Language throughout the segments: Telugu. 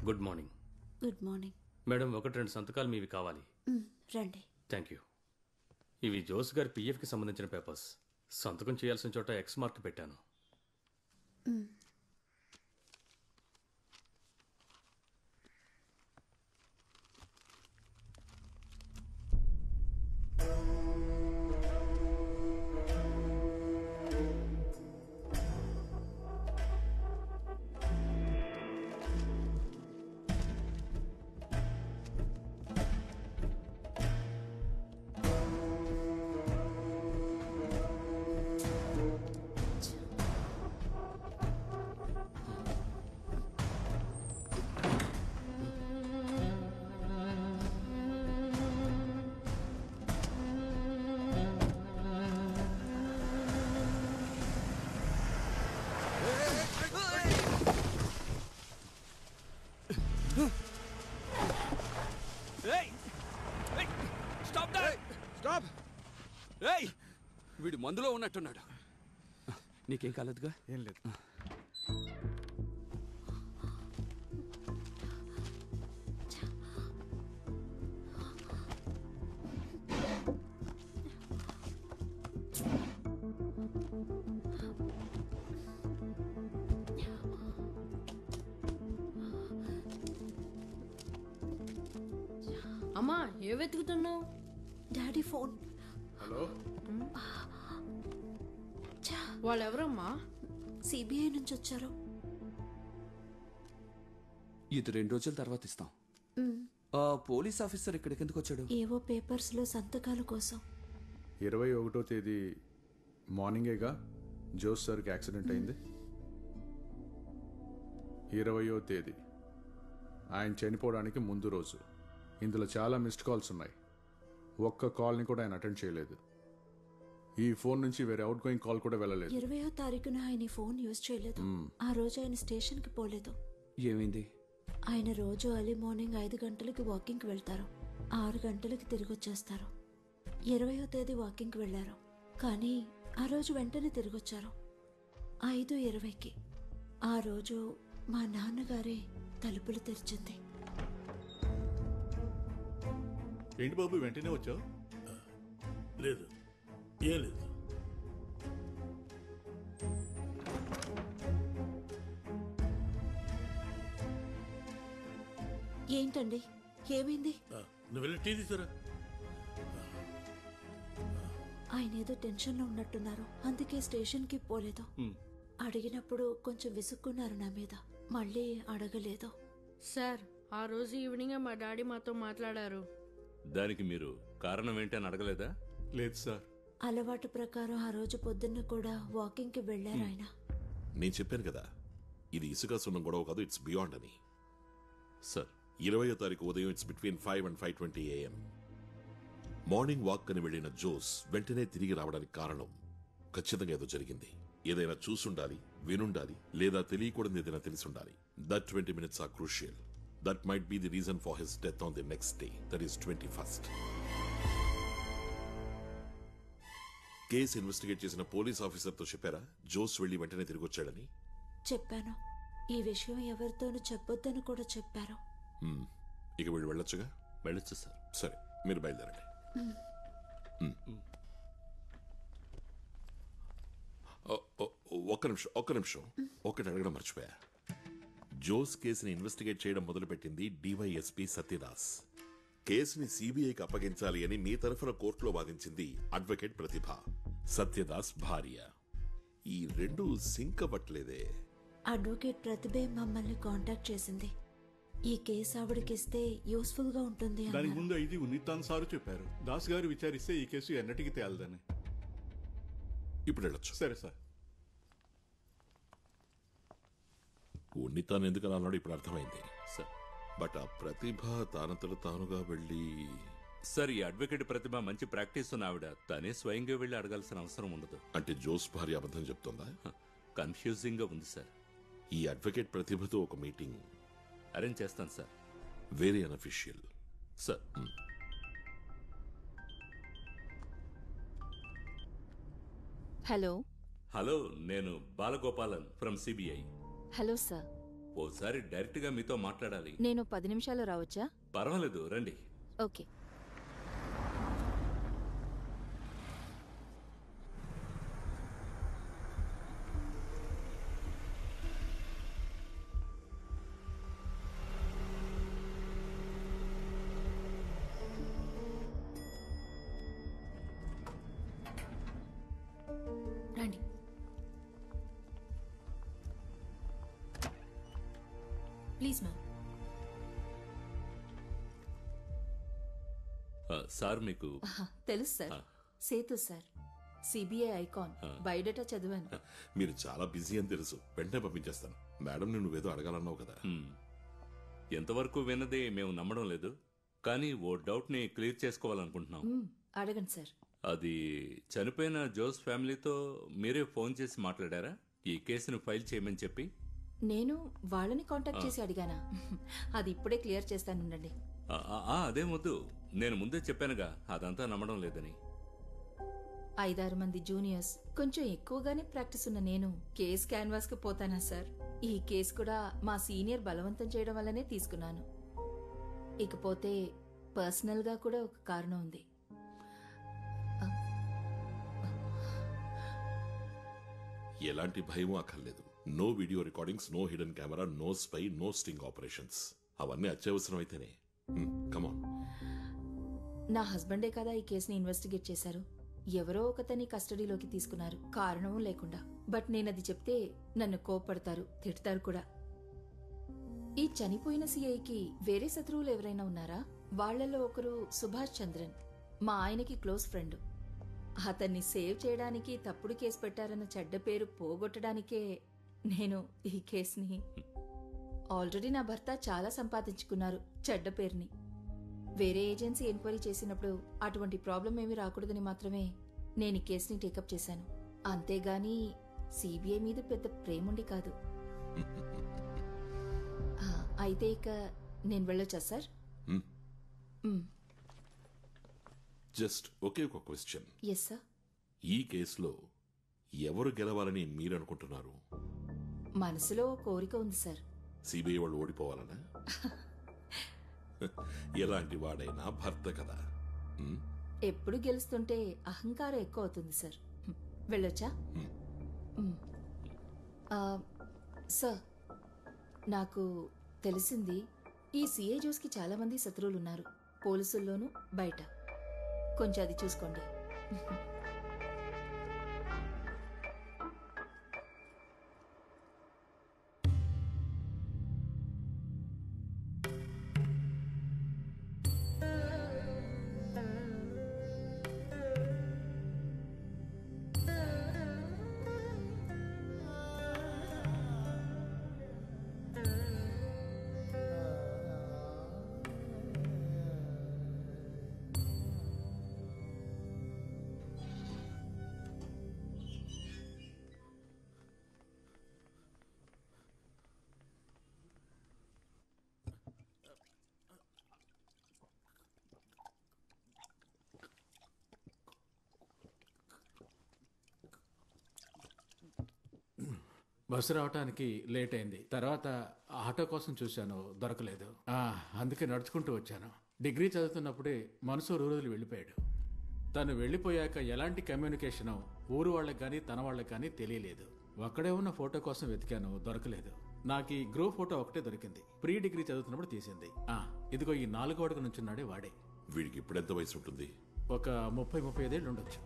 Good morning. Good morning madam, 1-2 సంతకాలు మీవి కావాలి. రండి. Thank you. ఇవి జోస్ గారి పిఎఫ్కి సంబంధించిన పేపర్స్. సంతకం చేయాల్సిన చోట ఎక్స్ మార్క్ పెట్టాను. వీడు మందులో ఉన్నట్టున్నాడు. నీకేం కాలేదుగా? ఏం లేదు. అమ్మా, ఏ వెతుకుతున్నావు? Daddy phone. హలో, వాళ్ళెవరమ్మా? సిబిఐ నుంచి వచ్చారు. ఇది 2 రోజుల తర్వాత ఇస్తాం. పోలీస్ ఆఫీసర్ ఇక్కడికి ఎందుకు వచ్చాడు? ఏవో పేపర్స్ లో సంతకాల కోసం. 21వ తేదీ మార్నింగేగా జోస్ సార్కి యాక్సిడెంట్ అయింది. 20వ తేదీ ఆయన చనిపోవడానికి ముందు రోజు. ఇందులో చాలా మిస్డ్ కాల్స్ ఉన్నాయి. ఒక్క కాల్ని కూడా ఆయన అటెండ్ చేయలేదు. ఈ ఫోన్ నుంచి వేరే అవుట్ గోయింగ్ కాల్ కూడా వెళ్ళలేదు. 20వ తారీఖున ఆయన ఈ ఫోన్ యూజ్ చేయలేదు. ఆ రోజు ఆయన స్టేషన్ కి పోలేదు. ఏమైంది? ఆయన రోజు ఎర్లీ మార్నింగ్ 5 గంటలకి వాకింగ్ కి వెళ్తారు. 6 గంటలకి తిరిగి వచ్చేస్తారు. 20వ తేదీ వాకింగ్ కి వెళ్లారు, కానీ ఆ రోజు వెంటనే తిరిగి వచ్చారు 5:20కి. ఆ రోజు మా నాన్నగారే తలుపులు తెరిచింది. ఏంటి బాబు వెంటనే వచ్చావు? లేదు, ఏం లేదు. ఏంటండి, ఏమైంది? నువ్వు వెళ్ళి టీ తీసుకురా. ఆయన ఏదో టెన్షన్ లో ఉన్నట్టున్నారు, అందుకే స్టేషన్ కి పోలేదు. అడిగినప్పుడు కొంచెం విసుక్కున్నారు నా మీద, మళ్ళీ అడగలేదు. సార్, ఆ రోజు ఈవినింగ్ మా డాడీ మాతో మాట్లాడారు. దానికి మీరు కారణం ఏంటని అడగలేదా? లేదు సార్. అలవాటు ప్రకారం ఆ రోజు పొద్దున్న కూడా వాకింగ్ కి వెళ్లారు ఆయన. నేను చెప్పాను కదా, ఇది ఇసుక సున్నం గొడవ కాదు, ఇట్స్ బియాండ్ అని. సార్, 20వ తారీఖు ఉదయం it's between 5 and 5:20 AM morning walk అని వెళ్లిన జోస్ వెంటనే తిరిగి రావడానికి కారణం ఖచ్చితంగా ఏదో జరిగింది. ఏదైనా చూసుండాలి, వినుండాలి, లేదా తెలియకూడదు ఏదైనా తెలిసుండాలి. That 20 minutes are crucial. That might be the reason for his death on the next day, that is 21st. Case investigate చేసిన పోలీస్ ఆఫీసర్తో చెప్పారా జోస్ వెళ్లి వెంటనే తిరిగి వచ్చాడని? చెప్పాను. ఈ విషయం ఎవరితోనూ చెప్పొద్దని కూడా చెప్పారు. ఇక వీళ్ళు వెళ్ళొచ్చుగా? వెళ్ళొచ్చు సార్. సరే, మీరు బయలుదేరండి. ఒక్క నిమిషం ఒకటి అడగడం మర్చిపోయా. జోస్ కేసుని ఇన్వెస్టిగేట్ చేయడం మొదలుపెట్టింది డివైఎస్పీ సత్యదాస్. కేసుని సిబిఐకి అప్పగించాలి అని మీ తరఫున కోర్టులో వాదించింది అడ్వకేట్ ప్రతిభ, సత్యదాస్ భార్య. ఈ రెండు సింక్ అవ్వట్లేదే. అడ్వకేట్ ప్రతిభే మమ్మల్ని కాంటాక్ట్ చేసింది. ఈ కేసు ఆవిడకిస్తే యూస్ఫుల్ గా ఉంటుంది. దానికి ముందు ఇది ఉన్నితాన్ సారు చెప్పారు. దాస్ గారు విచారిస్తే ఈ కేసు ఎన్నటికి తేలదని. ఇప్పుడు వెళ్ళొచ్చు. సరే సార్. ఉన్నితాన్ ఎందుకని అన్నాడు ఇప్పుడు అర్థమైంది సార్. బట్ ఆ ప్రతిభ తానంతట తానుగా వెళ్ళి... సార్, ఈ అడ్వకేట్ ప్రతిభ మంచి ప్రాక్టీస్ ఉన్న ఆవిడ. తనే స్వయంగా వెళ్లి అడగాల్సిన అవసరం ఉండదు. అంటే జోస్ భార్య అబద్ధం చెప్తుందా? కన్ఫ్యూజింగ్ గా ఉంది సార్. ఈ అడ్వకేట్ ప్రతిభతో ఒక మీటింగ్ అరేంజ్ చేస్తాను sir. Very unofficial sir. Hello. Hello, నేను Balagopalan from CBI. Hello sir. ఓసారి డైరెక్ట్గా మీతో మాట్లాడాలి. నేను 10 నిమిషాల్లో రావచ్చా? పర్వాలేదు, రండి. ఓకే. రండి. Please ma'am. సార్ మీకు తెలుసు sir. Sethu sir, CBI icon. Biodata చదివాను. మీరు చాలా బిజీ అని తెలుసు. వెంటనే పంపించేస్తాను. మేడం నువ్వేదో అడగాలన్నావు కదా. ఎంతవరకు విన్నదే మేము నమ్మడం లేదు, కానీ ఓ డౌట్ని క్లియర్ చేసుకోవాలనుకుంటున్నాం. అడగండి సార్. అది చనిపోయిన జోస్ ఫ్యామిలీతో మీరే ఫోన్ చేసి మాట్లాడారా ఈ కేసును ఫైల్ చేయమని చెప్పి? నేను వాళ్ళని కాంటాక్ట్ చేసి అడిగానా? అది ఇప్పుడే క్లియర్ చేస్తానుండండి. అదే వద్దు, నేను ముందే చెప్పానుగా అదంతా నమ్మడం లేదని. 5-6 మంది జూనియర్స్, కొంచెం ఎక్కువగానే ప్రాక్టీస్ ఉన్న నేను కేస్ క్యాన్వాస్ కి పోతానా సార్? ఈ కేసు కూడా మా సీనియర్ బలవంతం చేయడం వల్లనే తీసుకున్నాను. ఇకపోతే పర్సనల్ గా కూడా ఒక కారణం ఉంది. ఎలాంటి భయమూ అక్కర్లేదు. No video recordings, no hidden camera, no spy, no sting operations. అవన్నీ అత్యవసరం అయితేనే. కమాన్. నా హస్బెండే కదా ఈ కేసుని ఇన్వెస్టిగేట్ చేశారు. ఎవరో ఒకతని కస్టడీలోకి తీసుకున్నారు, కారణం లేకుండా. బట్ నేనది చెప్తే నన్ను కోప్పడతారు, తిడతారు కూడా. ఈ చనిపోయిన సిఐకి వేరే శత్రువులు ఎవరైనా ఉన్నారా? వాళ్లలో ఒకరు సుభాష్ చంద్రన్, మా ఆయనకి క్లోజ్ ఫ్రెండ్. అతన్ని సేవ్ చేయడానికి తప్పుడు కేసు పెట్టారన్న చెడ్డ పేరు పోగొట్టడానికే నేను ఈ కేసుని. ఆల్రెడీ నా భర్త చాలా సంపాదించుకున్నారు చెడ్డ పేరుని. వేరే ఏజెన్సీ ఎంక్వైరీ చేసినప్పుడు అటువంటి ప్రాబ్లం ఏమీ రాకూడదని మాత్రమే నేను ఈ కేసుని టేకప్ చేశాను. అంతేగాని సిబిఐ మీద పెద్ద ప్రేముండి కాదు. అయితే ఇక నేను వెళ్ళొచ్చా సార్? జస్ట్ ఒకే ఒక క్వశ్చన్. Yes sir. ఈ కేసులో ఎవరు గెలవాలని మీరనుకుంటున్నారు? మనసులో కోరిక ఉంది సార్. సిబిఐ వాళ్ళు ఓడిపోవాలనా? ఎలాంటి వాడైనా భర్త కదా. ఎప్పుడు గెలుస్తుంటే అహంకారం ఎక్కువ అవుతుంది సార్. వెళ్ళొచ్చా? సార్, నాకు తెలిసింది ఈ సిఐ జోస్కి చాలా మంది శత్రువులున్నారు, పోలీసుల్లోనూ బయట. కొంచెం అది చూసుకోండి. బస్సు రావటానికి లేట్ అయింది. తర్వాత ఆటో కోసం చూశాను, దొరకలేదు. అందుకే నడుచుకుంటూ వచ్చాను. డిగ్రీ చదువుతున్నప్పుడే మనసూరు రోజులు వెళ్ళిపోయాడు. తను వెళ్ళిపోయాక ఎలాంటి కమ్యూనికేషను ఊరు వాళ్ళకి కానీ తన వాళ్ళకి కానీ తెలియలేదు. ఒక్కడే ఉన్న ఫోటో కోసం వెతికాను, దొరకలేదు. నాకు ఈ గ్రూప్ ఫోటో ఒకటే దొరికింది. ప్రీ డిగ్రీ చదువుతున్నప్పుడు తీసింది. ఇదిగో ఈ 4వ అడుగు నుంచున్నాడే వాడే. వీడికి ఇప్పుడెంత వయసు ఉంటుంది? ఒక 30-35 ఏళ్ళు ఉండొచ్చు.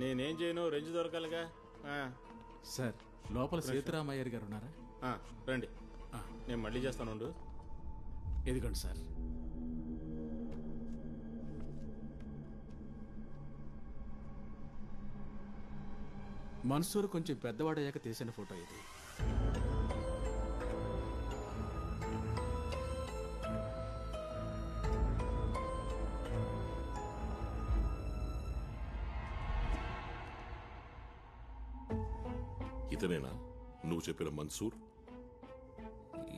నేనేం చేయను, రెంజ్ దొరకాలిగా. సార్, లోపల సీతారామయ్యర్ గారు ఉన్నారా? రండి, నేను మళ్ళీ చేస్తాను. ఎదిగోండి సార్. మన్సూర్ కొంచెం పెద్దవాడయ్యాక తీసిన ఫోటో ఇది. ఇతనేనా నువ్వు చెప్పిన మన్సూర్?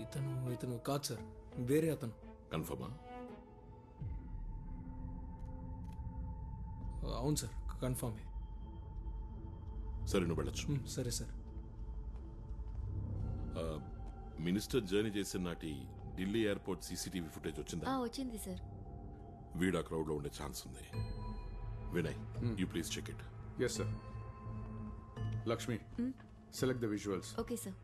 ఇతను కాదు సార్, వేరే అతను. కన్ఫర్మా? అవును సార్, కన్ఫర్మే. సరే నువ్వు వెళ్ళొచ్చు. సరే సార్. మినిస్టర్ జర్నీ చేసిన నాటి ఢిల్లీ ఎయిర్పోర్ట్ సీసీటీవీ ఫుటేజ్ వచ్చిందా? వచ్చింది సార్. వీడు ఆ క్రౌడ్ లో ఉండే ఛాన్స్ ఉంది. Vinay, you please check it. Yes sir. Lakshmi, select the visuals. Okay sir.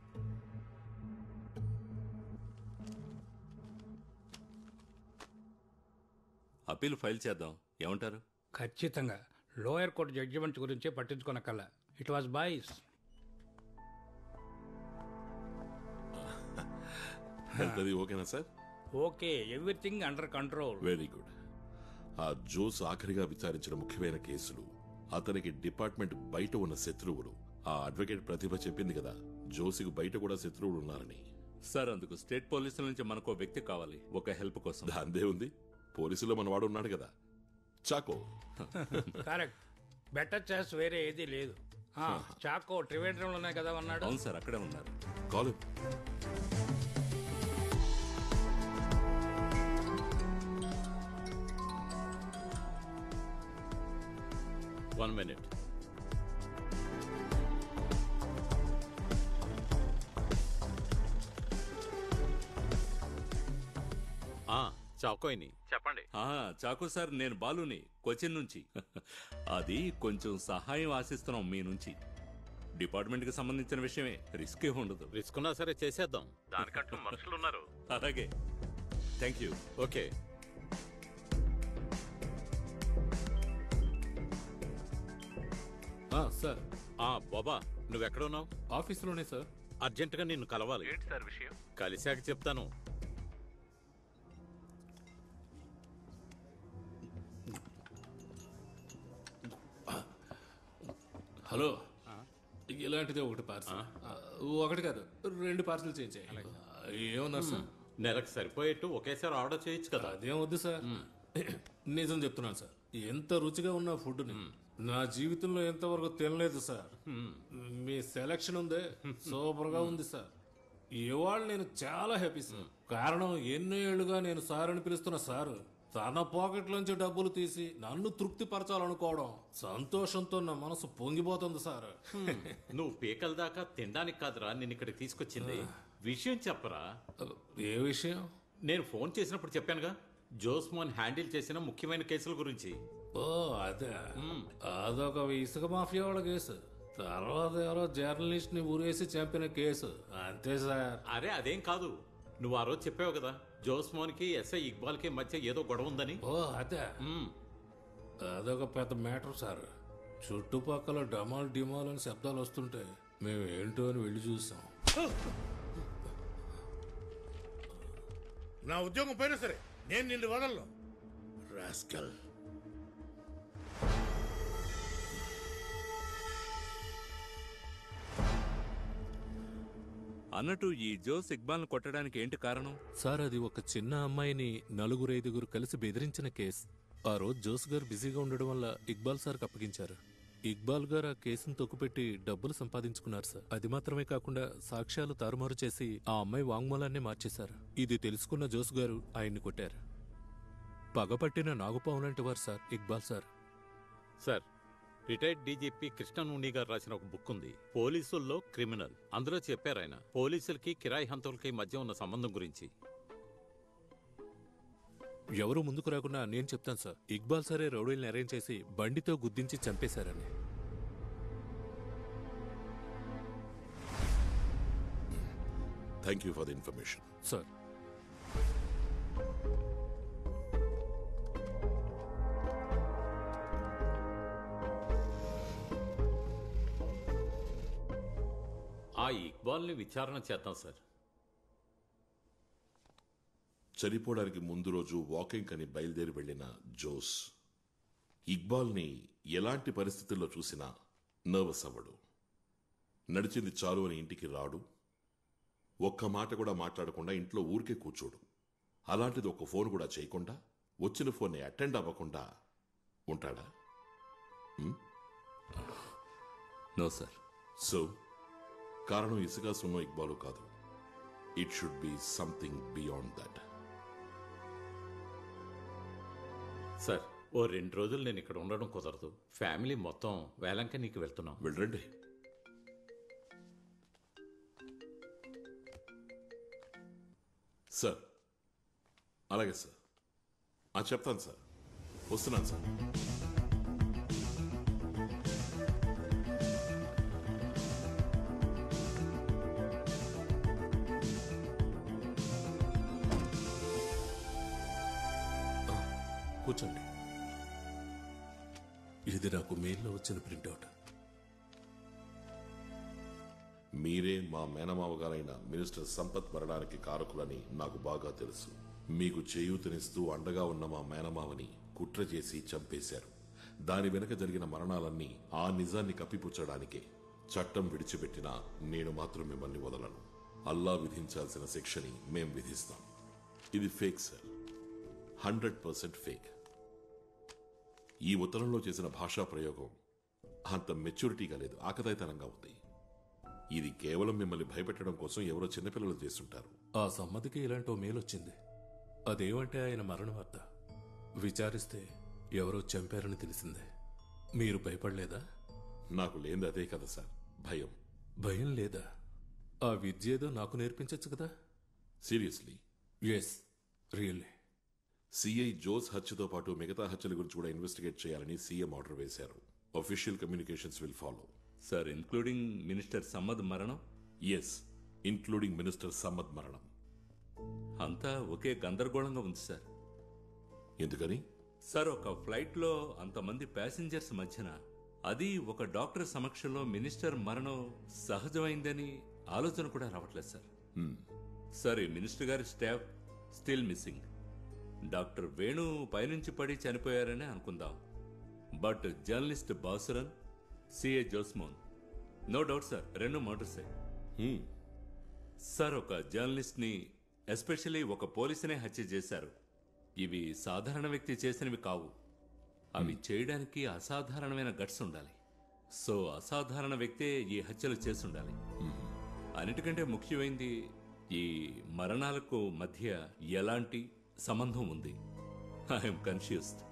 Appeal file చేద్దాం, ఏమంటారు? ఖచ్చితంగా లోయర్ కోర్టు జడ్జిమెంట్ గురించి పట్టించుకోనక్కల. It was boys. ఓకేనా sir? Okay, everything under control. Very good. ఆ జోస్ ఆఖరిగా విచారించిన ముఖ్యమైన కేసులు, అతనికి డిపార్ట్మెంట్ బయట ఉన్న శత్రువులు. ఆ అడ్వకేట్ ప్రతిభ చెప్పింది కదా, జోసికి బయట కూడా శత్రువులు ఉన్నారని. సార్, అందుకు స్టేట్ పోలీసుల నుంచి మనకు వ్యక్తి కావాలి, ఒక హెల్ప్ కోసం. దాందే ఉంది, పోలీసులో మనవాడు ఉన్నాడు కదా, చాకో. కరెక్ట్. బెటర్ చాయిస్ వేరే ఏదీ లేదు. చాకో ట్రివేండ్రంలోనే కదా ఉన్నాడు. అవును సార్, అక్కడే ఉన్నారు. కాల్. 1 minute. చాకోయిని చెప్పండి. చాకో సార్, నేను బాలుని, కొచ్చిన్ నుంచి. అది కొంచెం సహాయం ఆశిస్తున్నాం మీ నుంచి. డిపార్ట్మెంట్ కి సంబంధించిన విషయమే, రిస్క్ ఏ ఉండదు. రిస్క్ ఉన్నా సరే చేసేద్దాం, దానికంటూ మనుషులు ఉన్నారు. అలాగే, థ్యాంక్ యూ. ఓకే. సార్. బాబా, నువ్వెక్కడున్నావు? ఆఫీస్లోనే సార్. అర్జెంటుగా నిన్ను కలవాలి. ఏంటి సార్ విషయం? కలిశాక చెప్తాను. హలో, ఇలాంటిదే ఒకటి పార్సల్. ఒకటి కాదు, 2 పార్సల్ చేయించాయి. ఏమన్నారు సార్? నెలకు సరిపోయేట్టు ఒకేసారి ఆర్డర్ చేయొచ్చు కదా. అదేం వద్దు సార్, నిజం చెప్తున్నాను సార్. ఎంత రుచిగా ఉన్న ఫుడ్ని నా జీవితంలో ఎంతవరకు తినలేదు సార్. మీ సెలక్షన్ ఉందే, సూపర్ గా ఉంది సార్. ఇవాళ నేను చాలా హ్యాపీ సార్. కారణం, ఎన్నో ఏళ్లుగా నేను సార్ అని పిలుస్తున్న సార్ తన పాకెట్లోంచి డబ్బులు తీసి నన్ను తృప్తిపరచాలనుకోవడం, సంతోషంతో నా మనసు పొంగిపోతుంది సార్. నువ్వు పీకల దాకా తినడానికి కాదురా నిన్ను ఇక్కడికి తీసుకొచ్చింది. విషయం చెప్పరా. ఏ విషయం? నేను ఫోన్ చేసినప్పుడు చెప్పానుగా, జోస్మోన్ హ్యాండిల్ చేసిన ముఖ్యమైన కేసుల గురించి. ఓ అదే, అదొక ఇసుక మాఫియా వాళ్ళ కేసు. తర్వాత ఎవరో జర్నలిస్ట్ ని ఊరేసి చంపిన కేసు, అంతే సార్. అరే అదేం కాదు, నువ్వు ఆ రోజు చెప్పావు కదా, జోస్మోన్ కి ఎస్ఐ ఇక్బాల్ కి మధ్య ఏదో గొడవ ఉందని. ఓ అదే, అదొక పెద్ద మ్యాటర్ సార్. చుట్టుపక్కల డమాల్ డిమాల్ అని శబ్దాలు వస్తుంటే మేము ఏంటో అని వెళ్ళి చూసాం. నా ఉద్యోగం పోయినా సరే నేను నిన్ను వదలను, రాస్కల్. అన్నట్టు ఈ జోస్ ఇక్బాల్ ను కొట్టడానికి ఏంటి కారణం? సార్, అది ఒక చిన్న అమ్మాయిని 4-5 కలిసి బెదిరించిన కేసు. ఆ రోజు జోస్ గారు బిజీగా ఉండడం వల్ల ఇక్బాల్ సార్కి అప్పగించారు. ఇక్బాల్ గారు ఆ కేసును తొక్కుపెట్టి డబ్బులు సంపాదించుకున్నారు సార్. అది మాత్రమే కాకుండా సాక్ష్యాలు తారుమారు చేసి ఆ అమ్మాయి వాంగ్మూలాన్ని మార్చేశారు. ఇది తెలుసుకున్న జోస్ గారు ఆయన్ని కొట్టారు. పగపట్టిన నాగుపాము లాంటి వారు sir Iqbal sir. Sir, retired DGP కృష్ణనుని గారు రాసిన ఒక బుక్ ఉంది, పోలీసుల్లో క్రిమినల్. అందులో చెప్పారు ఆయన పోలీసులకి కిరాయి హంతకులకి మధ్య ఉన్న సంబంధం గురించి. ఎవరూ ముందుకు రాకుండా నేను చెప్తాను సార్, ఇక్బాల్ సరే రౌడీల్ని అరేంజ్ చేసి బండితో గుద్దించి చంపేశారని. Thank you for the information sir. ఆ ఇక్బాల్ ని విచారణ చేద్దాం సార్. చనిపోవడానికి ముందు రోజు వాకింగ్ అని బయలుదేరి వెళ్లిన జోస్ ఇక్బాల్ని ఎలాంటి పరిస్థితుల్లో చూసినా నర్వస్ అవ్వడు. నడిచింది చాలు అని ఇంటికి రాడు. ఒక్క మాట కూడా మాట్లాడకుండా ఇంట్లో ఊరికే కూర్చోడు. అలాంటిది ఒక ఫోన్ కూడా చేయకుండా, వచ్చిన ఫోన్ని అటెండ్ అవ్వకుండా ఉంటాడా? No sir. సో కారణం ఇసుక సున్నో ఇక్బాలు కాదు. It should be something beyond that. Sir, ఓ 2 రోజులు నేను ఇక్కడ ఉండడం కుదరదు. ఫ్యామిలీ మొత్తం వేలంకనీకి వెళ్తున్నాం. వెళ్ళండి. సార్, అలాగే సార్. చెప్తాను సార్. వస్తున్నాను సార్. కూర్చోండి. ఇది నాకు మెయిల్లో వచ్చిన ప్రింట్అవుట్. మీరే మా మేనమావ గారైన మినిస్టర్ సంపత్ మరణానికి కారకులని నాకు బాగా తెలుసు. మీకు చేయూతనిస్తూ అండగా ఉన్న మా మేనమావని కుట్ర చేసి చంపేశారు. దాని వెనుక జరిగిన మరణాలన్నీ ఆ నిజాన్ని కప్పిపుచ్చడానికే. చట్టం విడిచిపెట్టినా నేను మాత్రం మిమ్మల్ని వదలను. అల్లా విధించాల్సిన శిక్షని మేం విధిస్తాం. ఇది ఫేక్ సార్, 100% ఫేక్. ఈ ఉత్తరంలో చేసిన భాషా ప్రయోగం అంత మెచ్యూరిటీగా లేదు, ఆకతాయితనంగా ఉంది. ఇది కేవలం మిమ్మల్ని భయపెట్టడం కోసం ఎవరో చిన్నపిల్లలు చేస్తుంటారు. ఆ సమ్మతికి ఇలాంటి మెయిల్ వచ్చింది. అదేమంటే ఆయన మరణ వార్త. విచారిస్తే ఎవరో చంపారని తెలిసిందే. మీరు భయపడలేదా? నాకు లేని అదే కదా సార్, భయం. భయం లేదా? ఆ విద్య ఏదో నాకు నేర్పించచ్చు కదా. Seriously? Yes, really. CI Jose హత్యతో పాటు మిగతా హత్యల గురించి కూడా ఇన్వెస్టిగేట్ చేయాలని సీఎం ఆర్డర్ వేశారు. Official communications will follow. Sir, including minister Samad మరణం? ఎస్, ఇంక్లూడింగ్ మినిస్టర్ సమ్మద్ మరణం. అంతా ఒకే గందరగోళంగా ఉంది సార్. ఎందుకని? సార్, ఒక ఫ్లైట్లో అంతమంది ప్యాసింజర్స్ మధ్యన, అది ఒక డాక్టర్ సమక్షంలో మినిస్టర్ మరణం సహజమైందని ఆలోచన కూడా రావట్లేదు సార్. సార్, ఈ మినిస్టర్ గారి staff still missing. Doctor Venu పైనుంచి పడి చనిపోయారని అనుకుందాం. But journalist Basuran, CA Josemon, no doubt sir, 2 మర్డర్సే. సార్, ఒక జర్నలిస్ట్ ని, ఎస్పెషల్లీ ఒక పోలీసునే హత్య చేశారు. ఇవి సాధారణ వ్యక్తి చేసినవి కావు. అవి చేయడానికి అసాధారణమైన గట్స్ ఉండాలి. సో అసాధారణ వ్యక్తే ఈ హత్యలు చేస్తుండాలి. అన్నిటికంటే ముఖ్యమైనది, ఈ మరణాలకు మధ్య ఎలాంటి సంబంధం ఉంది? I'm confused.